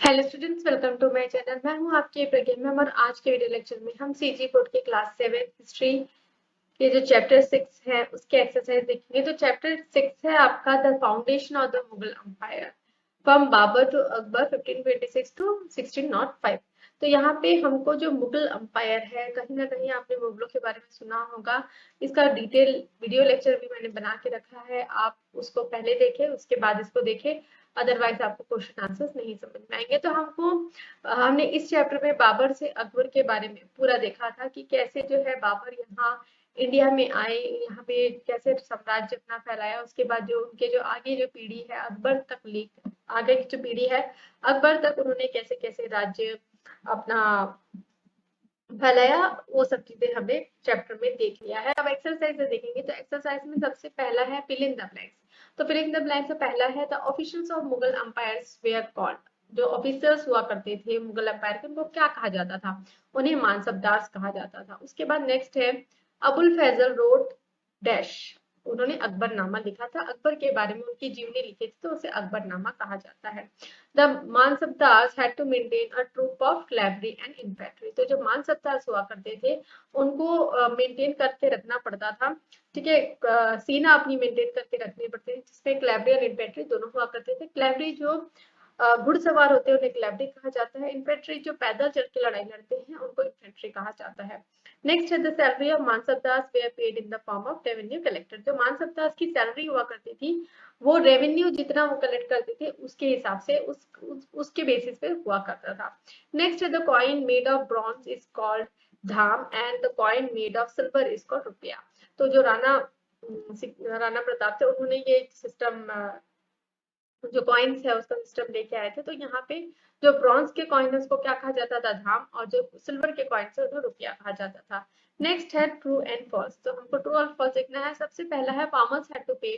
Hello students, welcome to my channel. मैं हूं आपकी प्रज्ञा मैम और आज के वीडियो लेक्चर में हम सीजी बोर्ड के क्लास 7 हिस्ट्री के जो चैप्टर 6 है उसके एक्सरसाइज देखेंगे। तो चैप्टर 6 है आपका the foundation of the Mughal empire from Babur to Akbar 1526 to 1605। तो यहाँ पे हमको जो मुगल एम्पायर है, कहीं ना कहीं आपने मुगलों के बारे में सुना होगा। इसका डिटेल वीडियो लेक्चर भी मैंने बना के रखा है, आप उसको पहले देखें उसके बाद इसको देखें, अदरवाइज आपको क्वेश्चन आंसर्स नहीं समझ में आएंगे। तो हमने इस चैप्टर में बाबर से अकबर के बारे में पूरा देखा था कि कैसे जो है बाबर यहाँ इंडिया में आए, यहाँ पे कैसे साम्राज्य अपना फैलाया। उसके बाद जो उनके जो आगे जो पीढ़ी है अकबर तक लीग आगे की जो पीढ़ी है अकबर तक उन्होंने कैसे कैसे राज्य अपना फैलाया, वो सब चीजें हमने चैप्टर में देख लिया है। अब एक्सरसाइज देखेंगे तो एक्सरसाइज में सबसे पहला है फिल इन द ब्लैंक्स। तो फिल इन द ब्लैंक्स में पहला है the officials of Mughal empires were called. जो ऑफिसर्स हुआ करते थे मुगल एम्पायर के, उनको क्या कहा जाता था? उन्हें मानसबदार कहा जाता था। उसके बाद नेक्स्ट है अबुल फैजल रोड डैश। उन्होंने अकबरनामा लिखा था, अकबर के बारे में उनकी जीवनी लिखी थी, तो उसे अकबरनामा कहा जाता है। The mansabdars had to maintain a troop of cavalry and infantry. तो जो मानसबदार्स हुआ करते थे उनको मेंटेन करके रखना पड़ता था। ठीक है, सेना अपनी मेंटेन करके रखनी पड़ती थी जिसमें कैवलरी और इन्फेंट्री दोनों हुआ करते थे। कैवलरी जो घुड़सवार होते हैं उन्हें कैवलरी कहा जाता है। इन्फेंट्री जो पैदल चल के लड़ाई लड़ते हैं उनको इन्फेंट्री कहा जाता है। नेक्स्ट है the salary of mansabdars were paid in the form of revenue collector. जो मानसबदास की सैलरी हुआ करती थी वो रेवेन्यू जितना वो कलेक्ट करते थे उसके हिसाब से उसके बेसिस पे हुआ करता था। नेक्स्ट है the coin made of bronze is called Dham and the coin made of silver is called रुपया। तो जो राणा प्रताप थे उन्होंने ये सिस्टम, जो कॉइन्स है उसका सिस्टम लेके आए थे। तो यहाँ पे जो ब्रॉन्ज के कॉइन है उसको क्या कहा जाता था? धाम। और जो सिल्वर के कॉइन्स है उन्हें रुपया कहा जाता था। नेक्स्ट है ट्रू एंड फॉल्स। तो हमको ट्रू और फॉल्स देखना है। सबसे पहला है फार्मर्स हैड टू पे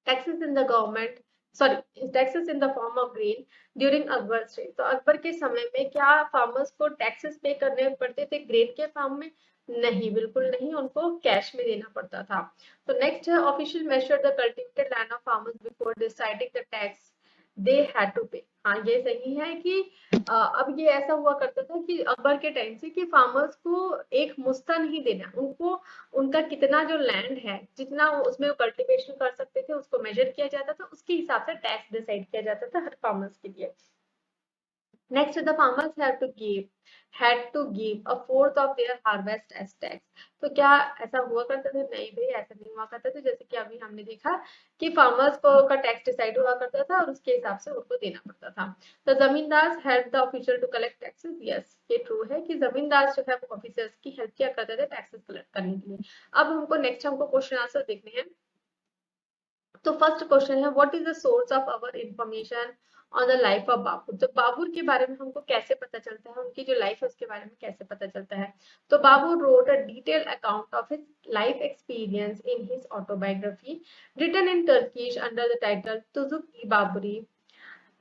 taxes in the government sorry taxes in the form of grain during Akbar's reign। तो अकबर के समय में क्या फार्मर्स को टैक्सेस पे करने पड़ते थे ग्रेन के फॉर्म में? नहीं, बिल्कुल नहीं, उनको कैश में देना पड़ता था। तो नेक्स्ट है official measure the cultivated land of farmers before deciding the tax they had to pay. हाँ, ये सही है कि अब ये ऐसा हुआ करता था कि अकबर के टाइम से कि फार्मर्स को एक मुश्ता नहीं देना, उनको उनका कितना जो लैंड है जितना वो उसमें कल्टीवेशन कर सकते थे उसको मेजर किया जाता था, उसके हिसाब से टैक्स डिसाइड किया जाता था हर फार्मर्स के लिए। Next the farmers had to give a fourth of their harvest as tax. तो क्या ऐसा हुआ करता था? नहीं भाई, ऐसा नहीं हुआ करता था। जैसे कि अभी हमने देखा कि फार्मर्स को का टैक्स डिसाइड हुआ करता था और उसके हिसाब से उनको देना पड़ता था। तो zamindar help the official to collect taxes. Yes, ये ट्रू है कि जमींदार जो है वो ऑफिसर्स की हेल्प किया करते थे टैक्सेस कलेक्ट करने के लिए। अब हमको क्वेश्चन आंसर देखने हैं। तो फर्स्ट क्वेश्चन है what is the source of our information on the life of Babur. तो बाबर के बारे में हमको कैसे पता चलता है, उनकी जो लाइफ है उसके बारे में कैसे पता चलता है? तो Babur wrote a detailed account of his life experience in his autobiography written in Turkish under the title Tuzuk-i Baburi.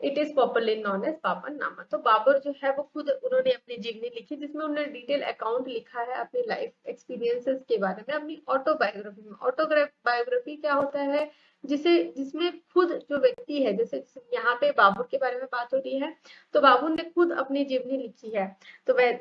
It is popularly known as Baburnama. तो बाबर जो है वो खुद उन्होंने अपनी जीवनी लिखी जिसमें उन्होंने डिटेल अकाउंट लिखा है अपनी लाइफ एक्सपीरियंसेस के बारे में अपनी ऑटोबायोग्राफी में। ऑटोबायोग्राफी क्या होता है? जिसमें खुद जो व्यक्ति है, जैसे यहाँ पे बाबर के बारे में बात हो रही है तो बाबर ने खुद अपनी जीवनी लिखी है, तो वह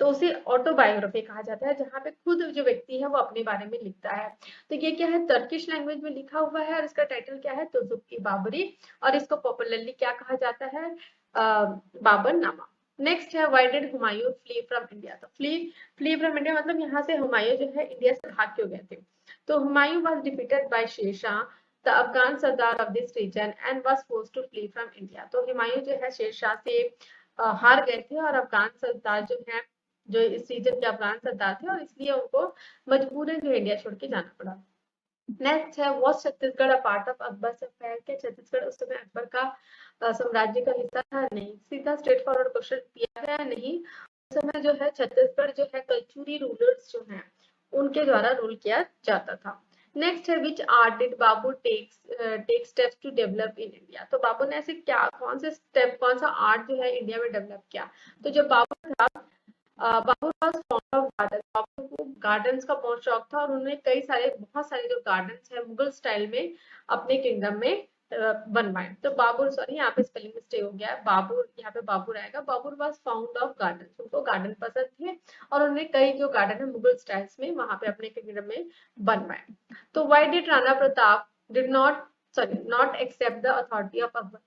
तो उसे ऑटोबायोग्राफी कहा जाता है जहाँ पे खुद जो व्यक्ति है वो अपने बारे में लिखता है। तो ये क्या है? टर्किश लैंग्वेज में लिखा हुआ है और इसका टाइटल क्या है? तुजुक-ई बाबरी। और इसको पॉपुलरली क्या कहा जाता है? बाबर नामा। नेक्स्ट है why did Humayun flee from India. तो फ्ली फ्रॉम इंडिया मतलब यहाँ से हुमायूं जो है इंडिया से भाग क्यों गए थे? तो Humayun was defeated by Sher Shah the Afghan sardar of this region and was forced to flee from India. तो हुमायूं जो है शेरशाह से हार गए थे और अफगान सरदार जो है जो इस रीजन के अफगान सरदार थे और इसलिए उनको मजबूरन जो इंडिया छोड़ के जाना पड़ा। नेक्स्ट है was Chhattisgarh a part of Akbar affair. के छत्तीसगढ़ उस समय अकबर का साम्राज्य का हिस्सा था? नहीं। सीधा स्ट्रेट फॉरवर्ड क्वेश्चन दिया गया नहीं। उस समय जो है छत्तीसगढ़ जो है कल्चुरी रूलर्स जो हैं उनके द्वारा रूल किया जाता था। नेक्स्ट है which art did Babur take steps to develop in India. तो बाबू ने ऐसे क्या कौन से स्टेप कौन सा आर्ट जो है इंडिया में डेवलप किया? तो जब बाबू था बाबू वाज फॉन्ड ऑफ गार्डन। बाबू को गार्डन्स का बहुत शौक था और उन्होंने बहुत सारे जो गार्डन्स है मुगल स्टाइल में अपने किंगडम में बनवाए। तो बाबुर, सॉरी यहाँ पे स्पेलिंग मिस्टेक हो गया है, बाबुर यहाँ पे बाबुर आएगा। बाबुर वाज फाउंड ऑफ गार्डन, उनको गार्डन पसंद थे और उन्होंने कई जो गार्डन है मुगल स्टाइल्स में वहां पे अपने किंगडम में बनवाए। तो why did Rana Pratap did not, sorry not accept the authority of Akbar.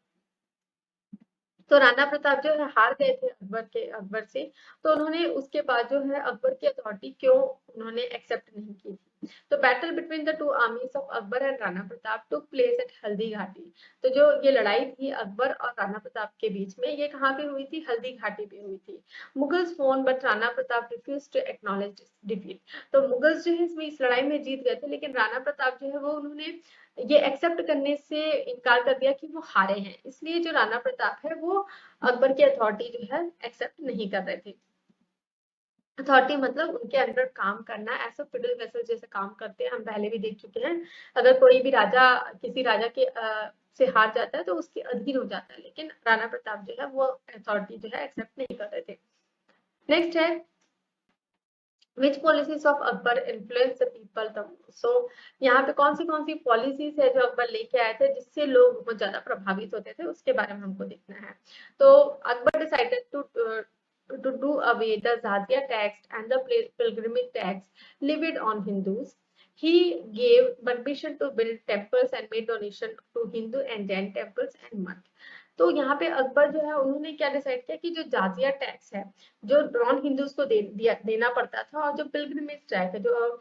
तो राणा प्रताप जो है हार गए थे अकबर से, तो उन्होंने उसके बाद जो है अकबर की अथॉरिटी क्यों उन्होंने एक्सेप्ट नहीं की थी। तो battle between the two आर्मीज of Akbar and Rana Pratap took place at Haldi Ghati. तो जो ये लड़ाई थी अकबर और राणा प्रताप के बीच में, ये कहाँ पे हुई थी, हल्दी घाटी पे हुई थी। Mughals won but Rana Pratap refuse to acknowledge defeat. तो मुगल्स जो है इसमें इस लड़ाई में जीत गए थे, लेकिन राणा प्रताप जो है वो उन्होंने ये एक्सेप्ट करने से इनकार कर दिया कि वो हारे हैं, इसलिए जो राणा प्रताप है वो अकबर की अथॉरिटी जो है एक्सेप्ट नहीं कर रहे थे। अथॉरिटी मतलब उनके अंडर काम करना, ऐसा फिडल वेसल जैसे काम करते हैं, हम पहले भी देख चुके हैं। अगर कोई भी राजा किसी राजा के से हार जाता है तो उसके अधीन हो जाता है, लेकिन राणा प्रताप जो है वो अथॉरिटी जो है एक्सेप्ट नहीं कर रहे थे। नेक्स्ट है which policies of Akbar influence the people the most. So यहाँ पे कौन सी पॉलिसीज है जो अकबर लेके आए थे जिससे लोग बहुत ज्यादा प्रभावित होते थे, उसके बारे में हमको देखना है। तो Akbar decided to do away the jizya tax and the pilgrimage tax levied on Hindus. He gave permission to build temples and made donation to Hindu and Jain temples and month. तो यहाँ पे अकबर जो है उन्होंने क्या डिसाइड किया कि जो जाजिया टैक्स है जो नॉन हिंदूज को देना पड़ता था, और जो पिलग्रिमेज टैक्स है जो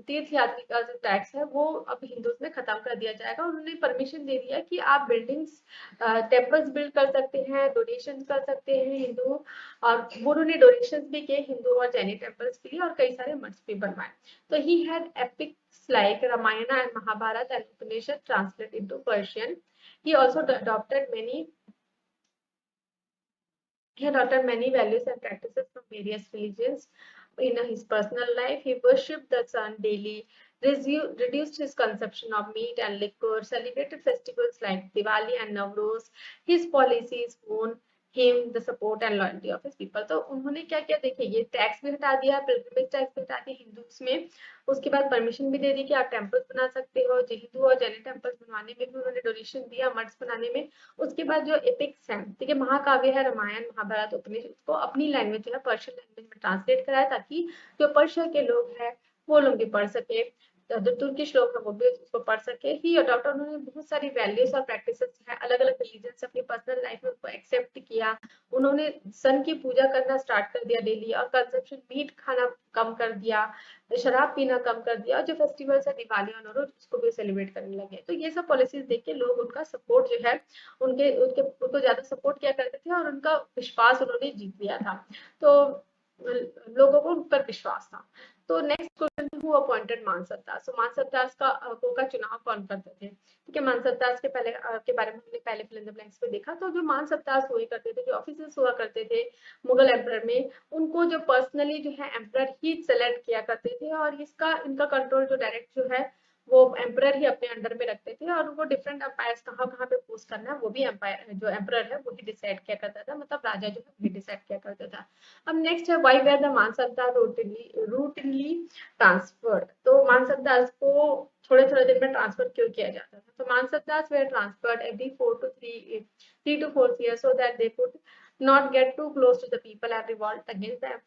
तीर्थ यात्री का जो टैक्स है वो अब हिंदूज में खत्म कर दिया जाएगा। उन्होंने परमिशन दे दिया कि आप बिल्डिंग्स टेम्पल्स बिल्ड कर सकते हैं, डोनेशन कर सकते हैं हिंदू, और वो उन्होंने डोनेशन भी किए हिंदू और जैनी टेम्पल्स के लिए, और कई सारे मठ्स भी बनवाए। तो he had epics like Ramayana and Mahabharata and Upanishad translate into Persian. He also adopted many values and practices from various religions in his personal life. He worshipped the sun daily, reduced his consumption of meat and liquor, celebrated festivals like Diwali and Navroz. His policies won him the support and loyalty of his people. तो उन्होंने क्या किया, देखिए ये tax भी हटा दिया, pilgrimage tax भी हटा दिया हिंदूज में, उसके बाद परमिशन भी दे दी कि आप टेम्पल्स बना सकते हो, जो हिंदू और जैन टेम्पल्स बनवाने में भी उन्होंने डोनेशन दिया, मठ्स बनाने में। उसके बाद जो एपिक्स है, ठीक है, महाकाव्य है रामायण महाभारत उपनिषद, उसको अपनी लैंग्वेज जो है पर्शियन लैंग्वेज में ट्रांसलेट कराया, ताकि जो पर्शिया के लोग हैं वो लोग भी पढ़ सके, जो तुर्किश लोग हैं वो भी उसको पढ़ सके। ही अडॉप्ट, उन्होंने बहुत सारी वैल्यूज और प्रैक्टिसेस है अलग अलग रिलीजन से अपनी पर्सनल लाइफ में उनको एक्सेप्ट किया। उन्होंने सन की पूजा करना स्टार्ट कर दिया डेली, और कंजप्शन मीट खाना कम कर दिया, शराब पीना कम कर दिया, और जो फेस्टिवल्स है दिवाली और नवरोज उसको भी सेलिब्रेट करने लगे। तो ये सब पॉलिसीज देख के लोग उनका सपोर्ट जो है उनके उनके उनको ज्यादा सपोर्ट किया करते थे, और उनका विश्वास उन्होंने जीत लिया था। तो लोगों को उन पर विश्वास था। तो नेक्स्ट क्वेश्चन, हु अपॉइंटेड मानसद दास। तो मानसद दास का चुनाव कौन करते थे, ठीक है। मानसद दास के पहले के बारे में हमने पहले फिल इन द ब्लैंक्स में देखा। तो जो मानसद दास हुए करते थे, जो ऑफिसर्स हुआ करते थे मुगल एम्परर में, उनको जो पर्सनली जो है एम्परर ही सेलेक्ट किया करते थे, और इनका कंट्रोल जो डायरेक्ट जो है वो एम्परर ही अपने अंडर में रखते थे, और उनको डिफरेंट एम्पायर्स कहाँ कहाँ पे पोस्ट करना है वो भी एम्पायर जो एम्परर है वो ही डिसाइड किया करता था, मतलब राजा जो है वही डिसाइड किया करता था। अब नेक्स्ट है why were the mansabdars routinely transferred. तो मानसद दास को थोड़े थोड़े दिन में ट्रांसफर क्यों किया जाता था। तो मानसद दास where transferred every 3 to 4 years so that they could not get too close to the people and revolt against them।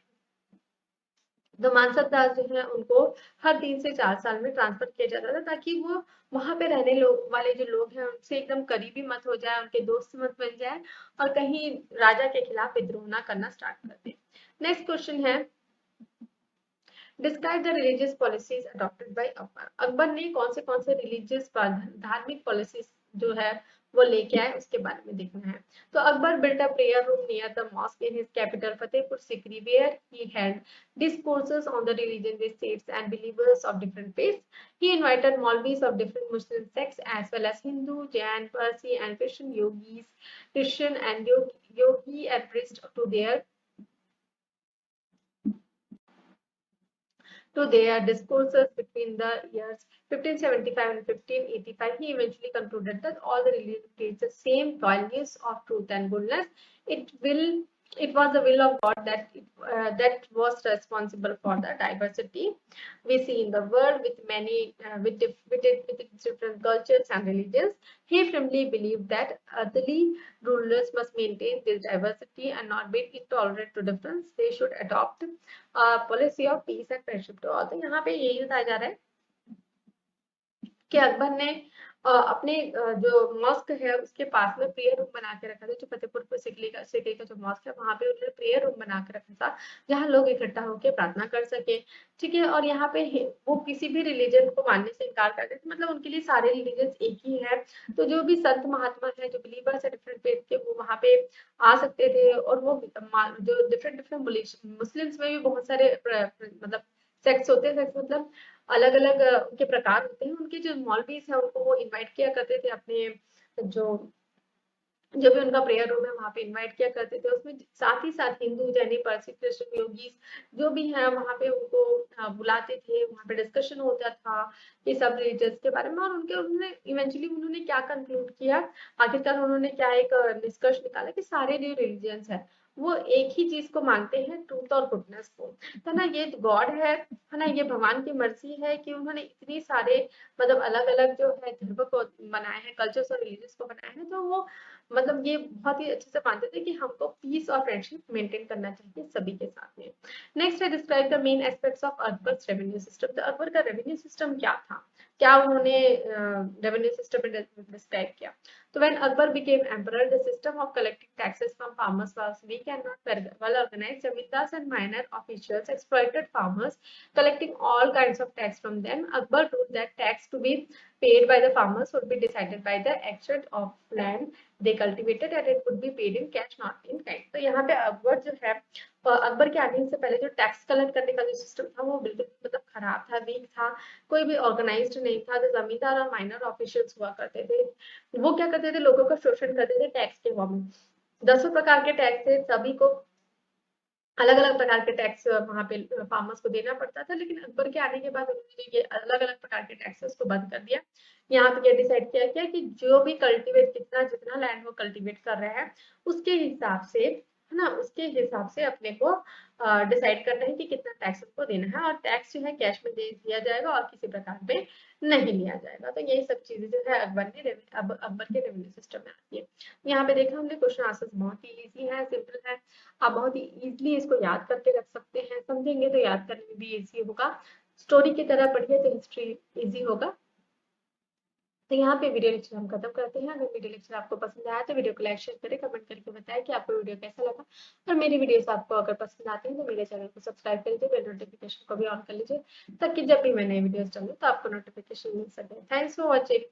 तो मानसद दास जो है उनको हर 3 से 4 साल में ट्रांसफर किया जाता था, ताकि वो वहां पे रहने वाले जो लोग हैं उनसे एकदम करीबी मत हो जाए, उनके दोस्त मत बन जाए, और कहीं राजा के खिलाफ विद्रोह ना करना स्टार्ट कर दे। नेक्स्ट क्वेश्चन है describe the religious policies adopted by Akbar. Akbar ने कौन से रिलीजियस धार्मिक पॉलिसीज जो है वो लेके आए, उसके बारे में देखना है। तो Akbar built a prayer room near the mosque in his capital Fatehpur Sikri, where he held discourses on the religion, the states and believers of different faiths. He invited Maulvis of different Muslim sects as well as Hindu, Jain, Parsi and Christian and yogi and priests to their discourses between the years 1575 and 1585. He eventually concluded that all the religions teach the same values of truth and goodness. It will it was the will of God that was responsible for the diversity we see in the world with many with different cultures and religions. He firmly believed that earthly rulers must maintain this diversity and not be intolerant to difference. They should adopt a policy of peace and friendship to all. तो यहाँ पे यही बताया जा रहा है कि अकबर ने अपने जो मॉस्क है उसके पास में प्रेयर रूम बना के रखा था, जो फतेहपुर सिकरी का जो मॉस्क है वहां पे उन्होंने प्रेयर रूम बना के रखा था जहां लोग इकट्ठा होकर प्रार्थना कर सके। ठीक है, और यहाँ पे वो किसी भी रिलीजन को मानने से इनकार करते थे, मतलब उनके लिए सारे रिलीजन एक ही है। तो जो भी संत महात्मा है, जो बिलीवर्स है डिफरेंट फेथ के, वो वहां पे आ सकते थे। और वो जो डिफरेंट डिफरेंट मुस्लिम्स में भी बहुत सारे मतलब सेक्ट्स होते हैं। सेक्ट्स मतलब अलग अलग उनके प्रकार होते हैं। उनके जो मौलवीज है उनको वो इनवाइट किया करते थे अपने जो जो भी उनका प्रेयर रूम है वहां पे इनवाइट किया करते थे। उसमें साथ ही साथ हिंदू, जैनी, पारसी, क्रिश्चियन, योगीज जो भी है वहां पे उनको बुलाते थे। वहां पे डिस्कशन होता था ये सब रिलीजन्स के बारे में। और उन्होंने इवेंचुअली उन्होंने क्या कंक्लूड किया, आखिरकार उन्होंने क्या एक निष्कर्ष निकाला कि सारे जो रिलीजन्स है वो एक ही चीज को मानते हैं, ट्रूथ और गुडनेस को। तो ना ये गॉड है ना, ये भगवान की मर्जी है कि उन्होंने इतनी सारे मतलब अलग अलग जो है धर्म को बनाए हैं, कल्चर्स और रिलीजन्स को बनाए हैं। तो वो मतलब ये बहुत ही अच्छे से मानते थे कि हमको पीस और फ्रेंडशिप मेंटेन करना चाहिए सभी के साथ में। नेक्स्ट है describe the main aspects of Akbar's revenue system. तो अकबर का रेवेन्यू सिस्टम क्या था, क्या उन्होंने रेवेन्यू सिस्टम में डिस्क्राइब किया। तो when Akbar became emperor, the system of collecting taxes from farmers was weak and not well organized. Zamindars and minor officials exploited farmers, collecting all kinds of tax from them. Akbar ruled that tax to be paid by the farmers would be decided by the extent of land they cultivated and it would be paid in cash not in kind. तो यहाँ पे अकबर जो है अकबर के आने से पहले जो टैक्स कलेक्ट करने का जो सिस्टम था वो बिल्कुल मतलब खराब था, वीक था, कोई भी ऑर्गेनाइज्ड नहीं था। जो जमींदार और माइनर ऑफिशियल्स हुआ करते थे वो क्या करते थे, लोगों का शोषण करते थे टैक्स के फॉर्म में। 10 प्रकार के टैक्स थे, सभी को अलग अलग प्रकार के टैक्स वहां पे फार्मर्स को देना पड़ता था। लेकिन अकबर के आने के बाद उन्होंने ये अलग अलग प्रकार के टैक्सेस को बंद कर दिया। यहाँ पे ये डिसाइड किया गया कि जो भी कल्टीवेट कितना जितना लैंड वो कल्टीवेट कर रहा है उसके हिसाब से है ना, उसके हिसाब से अपने को डिसाइड करना है कि कितना टैक्स उनको देना है। और टैक्स जो है कैश में दे दिया जाएगा और किसी प्रकार में नहीं लिया जाएगा। तो यही सब चीजें जो है अकबर के रेवेन्यू सिस्टम में आती है। यहाँ पे देखा हमने क्वेश्चन आंसर्स बहुत ही इजी है, सिंपल है। आप बहुत ही इजीली इसको याद करके रख सकते हैं, समझेंगे तो याद करने में भी इजी होगा। स्टोरी की तरह पढ़िए तो हिस्ट्री इजी होगा। तो यहाँ पे वीडियो लेक्चर हम खत्म करते हैं। अगर वीडियो लेक्चर आपको पसंद आया तो वीडियो को लाइक शेयर करें, कमेंट करके बताएं कि आपको वीडियो कैसा लगा। और मेरी वीडियोस आपको अगर पसंद आती है तो मेरे चैनल को सब्सक्राइब कर लीजिए, बेल नोटिफिकेशन को भी ऑन कर लीजिए ताकि जब भी मैं नई वीडियोस डालूं तो आपको नोटिफिकेशन मिल सके। Thanks for watching.